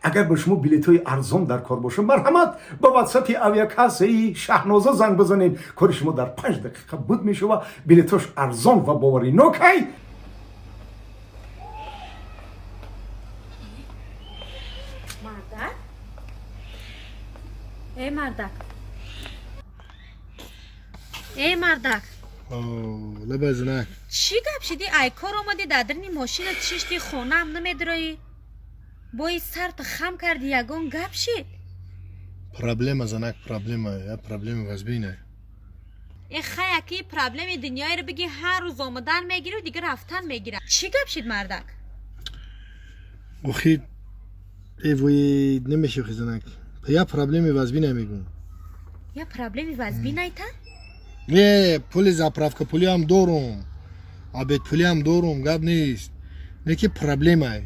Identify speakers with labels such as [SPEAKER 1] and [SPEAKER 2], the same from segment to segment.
[SPEAKER 1] اگر به شما بلیط‌های ارزان در کار باشه مرحمت با واتساپ اویاکاسه شهنازه زنگ بزنین کار شما در 5 دقیقه بود میشه و بلیطاش ارزان و باوری نوکی
[SPEAKER 2] مردک؟ ای مردک ای مردک
[SPEAKER 3] لبزنک
[SPEAKER 2] چی گپ شدی ای کار آمدی دادرنی ماشین چیشتی خونه هم نمیدروی بایی سرت خم کردی یگان گپ شد
[SPEAKER 3] проблема زنک پرابلم وزبینه
[SPEAKER 2] ای خیکی پرابلم دنیای رو بگی هر روز آمدن میگیری و دیگه رفتن میگیره چی گپ شد مردک
[SPEAKER 3] اخی ایوی نمیشه خی زنک یا پرابلم وزبینه میگم
[SPEAKER 2] یا پرابلمی وزبی نیتا
[SPEAKER 3] یه پولی زاправка پولی هم دارم عبید پولی هم دارم گب نیست نکی پرابلمه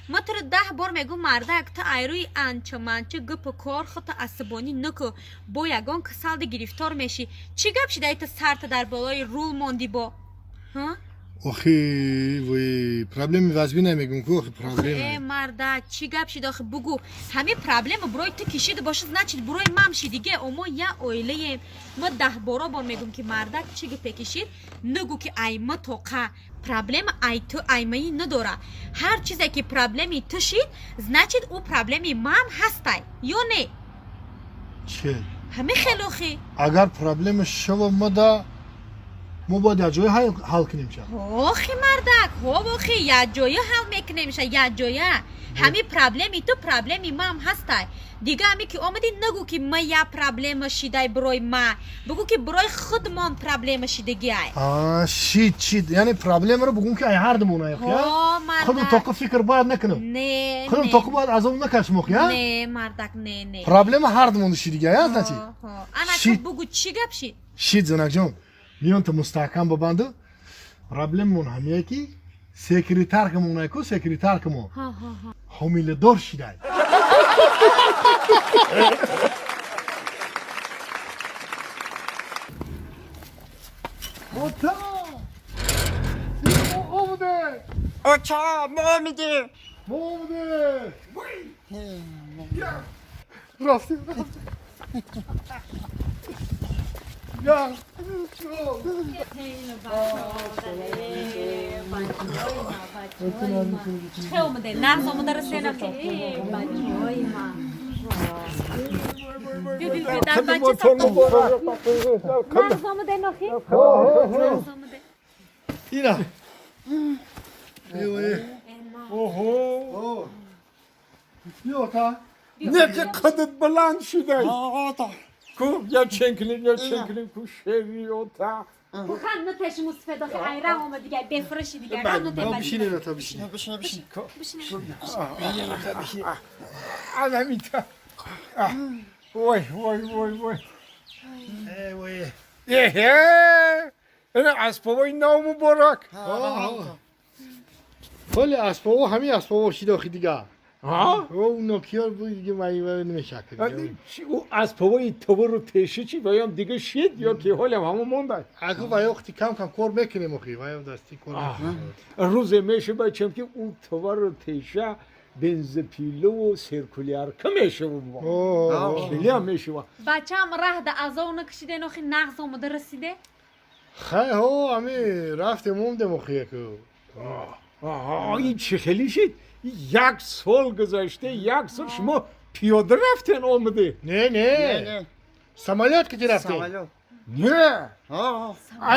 [SPEAKER 2] ما تو رو 10 بار میگم مردک تا ایروی انچه منچه گپ کار خود عصبانی نکو با یگان کسال ده گرفتار میشی چی گپ شده ایتا سرت در بالای رول ماندی با ها؟
[SPEAKER 3] اخی وی پرابلم وزبینه میگم که اخی
[SPEAKER 2] ای
[SPEAKER 3] پرابلمه
[SPEAKER 2] مردک چی گپ شده آخه بگو همه پرابلم بروی تو کشیده باشد نچید بروی ممشی دیگه اما یا اویله ما 10 بارا بار میگم که مردک چی گپ کشید نگو که ایما توقع پرابلم ای تو ایمایی نداره هر چیزی که پرابلمی تو شید نچید او پرابلمی مام هستی یا نه
[SPEAKER 3] چه؟
[SPEAKER 2] همه خیلی
[SPEAKER 3] اگر پرابلم شو مدا ما باید از جای حل کنیم چه؟
[SPEAKER 2] آخی مردک آخی یا جایه حل میکنه میشه یا جایه همه پرابلمی تو پرابلمی ما هم هستی دیگه همی که آمدی نگو که ما یا پرابلم شیده برای ما بگو که برای خود ما هم پرابلم شیدگی های
[SPEAKER 3] شید یعنی پرابلم رو بگم که ای هر دمونه خودم توقع فکر باید نکنم
[SPEAKER 2] نه
[SPEAKER 3] خودم توقع باید از اون نکشم یا
[SPEAKER 2] نه مردک نه
[SPEAKER 3] پرابلم هر دمونه شید دیگه یا نه چی
[SPEAKER 2] انا بگو چی گپ شید
[SPEAKER 3] شید زنک جان میون تو مستحکم ببنده پرابلم مون همیه که سکریتر که مون نکو سکریتر که مون حمیل دار شیده موتا آمده
[SPEAKER 4] آچا ما میده
[SPEAKER 3] آمده راستی یا
[SPEAKER 2] چه اومده نرز اومده رسینا که ای بچه های ما دیدی در بچه ساختم نرز اومده نخی نرز اومده
[SPEAKER 3] اینا اوهو بیا تا
[SPEAKER 1] نه که قدت بلند شده کو یا چنکلین کو شریوتا
[SPEAKER 2] بخن نتش مصفه داخل ایران اومد دیگه بفرشی دیگه رم نته
[SPEAKER 3] بشینه تا بشینه
[SPEAKER 1] آدمیتا وای این اسبابای نو مبارک
[SPEAKER 3] کلی اسبابو همین اسبابو شیده آخی دیگه او نوکیار بود دیگه مایی نمیشه
[SPEAKER 1] او اسبابای تو رو تشه چی ویم دیگه شید یا که حالم همون مونده
[SPEAKER 3] اگه وای وقتی کم کار میکنیم اخی وای دستی کار میکنیم
[SPEAKER 1] روز میشه بچم که اون تو رو تشه بنزپیلو و سرکولیار که میشه خیلی هم میشه
[SPEAKER 2] بچه هم ره ده از اون نکشیده نخی نغز اومده رسیده
[SPEAKER 3] خیلی ها همی رفتیم اومده مخیه که
[SPEAKER 1] این چه خیلی شد 1 سال گذشته 1 سال شما پیاده رفتین آمده
[SPEAKER 3] نه سمالیات که رفتیم
[SPEAKER 1] نه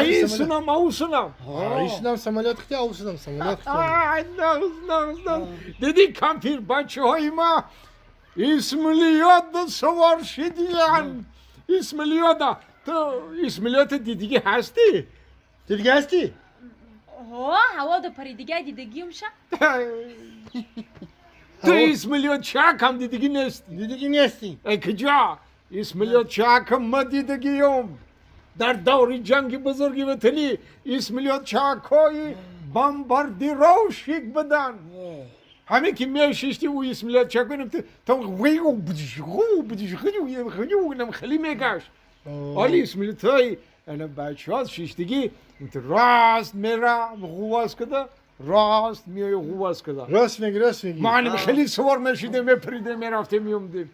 [SPEAKER 1] ایسونم اوسونم
[SPEAKER 3] ایسونم سمالیات که اوسونم سمالیات
[SPEAKER 1] نغز دیدی کمپیر بچه های ما اسمالیات سوار شدیان اسمالیات تو اسمالیات دیدگی هستی؟
[SPEAKER 3] دیدگی هستی؟
[SPEAKER 2] هوا دو پری دیگه دیدگی میشه
[SPEAKER 1] تو اسمالیات چاک هم دیدگی نیستی ای کجا اسمالیات چاک هم ما دیدگیم در دور جنگ بزرگی وطنی اسمالیات چاک های بمباردیروشک بدن همین که میششتی او اسمالیات چاک کنیم تو ویگو بدیش خیلی میگشت حالی اسمالیات های انا بچه ها ششتگی راست میره غواز کده راست میای خوب است کدا
[SPEAKER 3] راست میگی
[SPEAKER 1] من خیلی سوار میشیدم میپریدم میرفتم میومدیم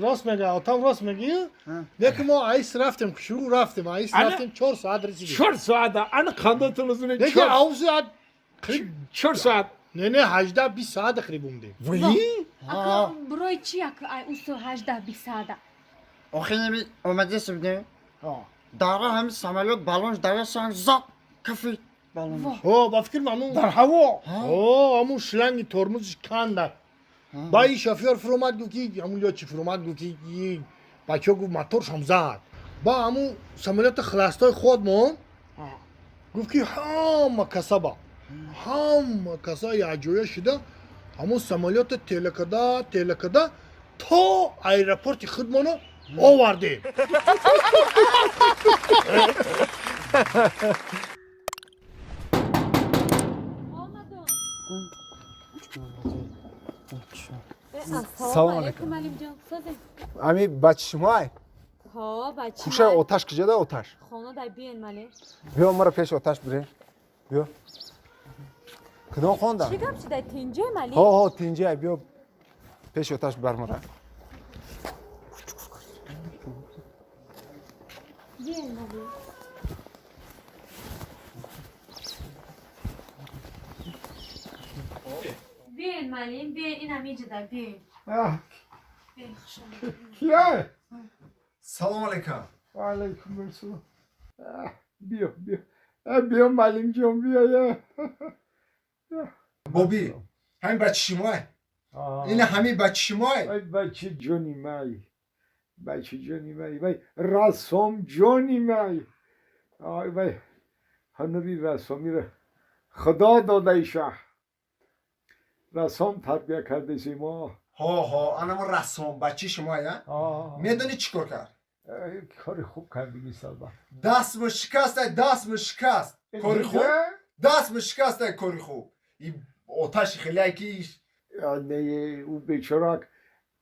[SPEAKER 3] راست میگه آتام راست میگی دیگه ما ایس رفتیم شروع رفتیم ایس رفتیم 4 ساعت رسیدیم
[SPEAKER 1] 4 ساعت انا خندتون از اون
[SPEAKER 3] دیگه او ساعت
[SPEAKER 1] 4 ساعت
[SPEAKER 3] نه 18 20 ساعت قریب بودیم
[SPEAKER 1] ولی
[SPEAKER 2] اکا برای چی اکا ای اوسو 18 20 ساعته
[SPEAKER 4] آخه نمی اومده سبده داره همین سمالیات بالونش داره سان زاق کفی بالونش
[SPEAKER 3] او با فکر مامون
[SPEAKER 1] در هوا
[SPEAKER 3] او همون شلنگ ترمزش کنده با این شافیار فرومد گو کی همون یا چی فرومد گو کی بچه گو موتورش هم زد با همون سمالیات خلاصتای خودمون گفت که همه کسا همه کسا یعجویه شده همون سمالیات تلکده تا ایرپورت خودمونو آورده
[SPEAKER 2] سلام علیکم علیم جان سازه
[SPEAKER 1] امی بچه شما
[SPEAKER 2] ها بچه
[SPEAKER 1] کوشه آتش کجا ده آتش
[SPEAKER 2] خانه دای بیان مالی
[SPEAKER 1] بیا مرا پیش آتش بره بیا کدام خونده
[SPEAKER 2] چی گپ چی دای تینجه مالی
[SPEAKER 1] ها تینجه بیا پیش آتش بر مرا
[SPEAKER 2] بیان مالی بیان مالی بیان این همی جدا بیان بیان خوشم
[SPEAKER 1] کیه
[SPEAKER 3] سلام علیکم
[SPEAKER 1] و علیکم السلام بیا معلم جان بیا
[SPEAKER 3] بابی همین بچه شماه این همین بچه شماه
[SPEAKER 1] ای بچه جانی مای وای رسام جانی مای آی وای هنری رسامی را خدا داده ایشه رسام تربیه کرده سی ما
[SPEAKER 3] انا ما رسام بچه شماه میدونی چی کار کرد
[SPEAKER 1] کار خوب کردی میسال با
[SPEAKER 3] دست مو شکست کاری خوب دست مو شکست کاری خوب این آتش خیلی کیش
[SPEAKER 1] نه او بیچارک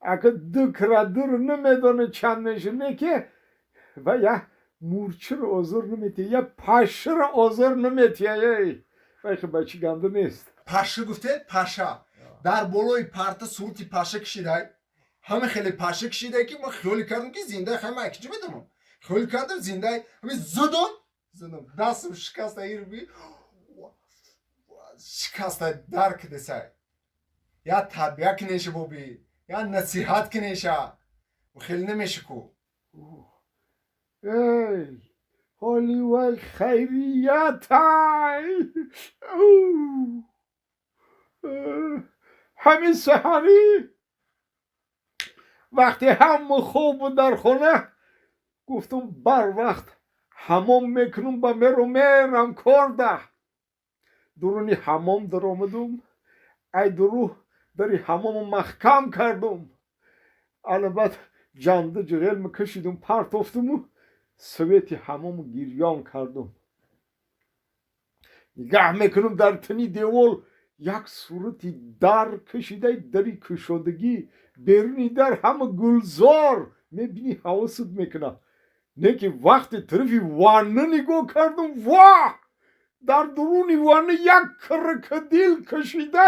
[SPEAKER 1] اگه دکره دور نمیدونه چند نشونه که و یا مورچه رو آزار نمیتیه یا پشه رو آزار نمیتیه وای که بچه گنده نیست
[SPEAKER 3] پشه گفته پشه در بالای پرت صورتی پشه کشیده همه خیلی پشه کشیده که ما خیلی کردم که زنده همه اکیجی بدم خیلی کردم زنده همه زدم دستم شکست ایر بی شکست درک دسته یا تربیه کنیشه بابی یا نصیحت کنیشه و خیلی نمیشه کو
[SPEAKER 1] ای حالی وای خیریت همین سحری وقتی هم خوب در خونه گفتم بر وقت حمام میکنم با میرم کرده درونی حمام در آمدم ای درو داری حمام محکم کردم البته جنده جغل میکشیدم پرت افتم و سویتی حمام گیریان کردم نگاه میکنم در تنی دیوال یک صورتی در کشیده دری کشادگی بیرونی در همه گلزار میبینی حواست میکنه نه که وقتی طرفی وانه نگاه کردم واه در درونی وانه یک کرکدیل کشیده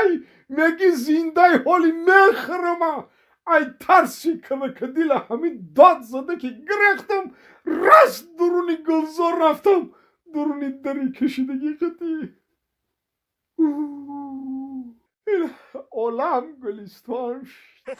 [SPEAKER 1] میگی زنده حالی میخرم ای ترسی کرکدیل همین داد زده که گرفتم راست درونی گلزار رفتم درونی دری کشیدگی کتی این عالم گلستان شد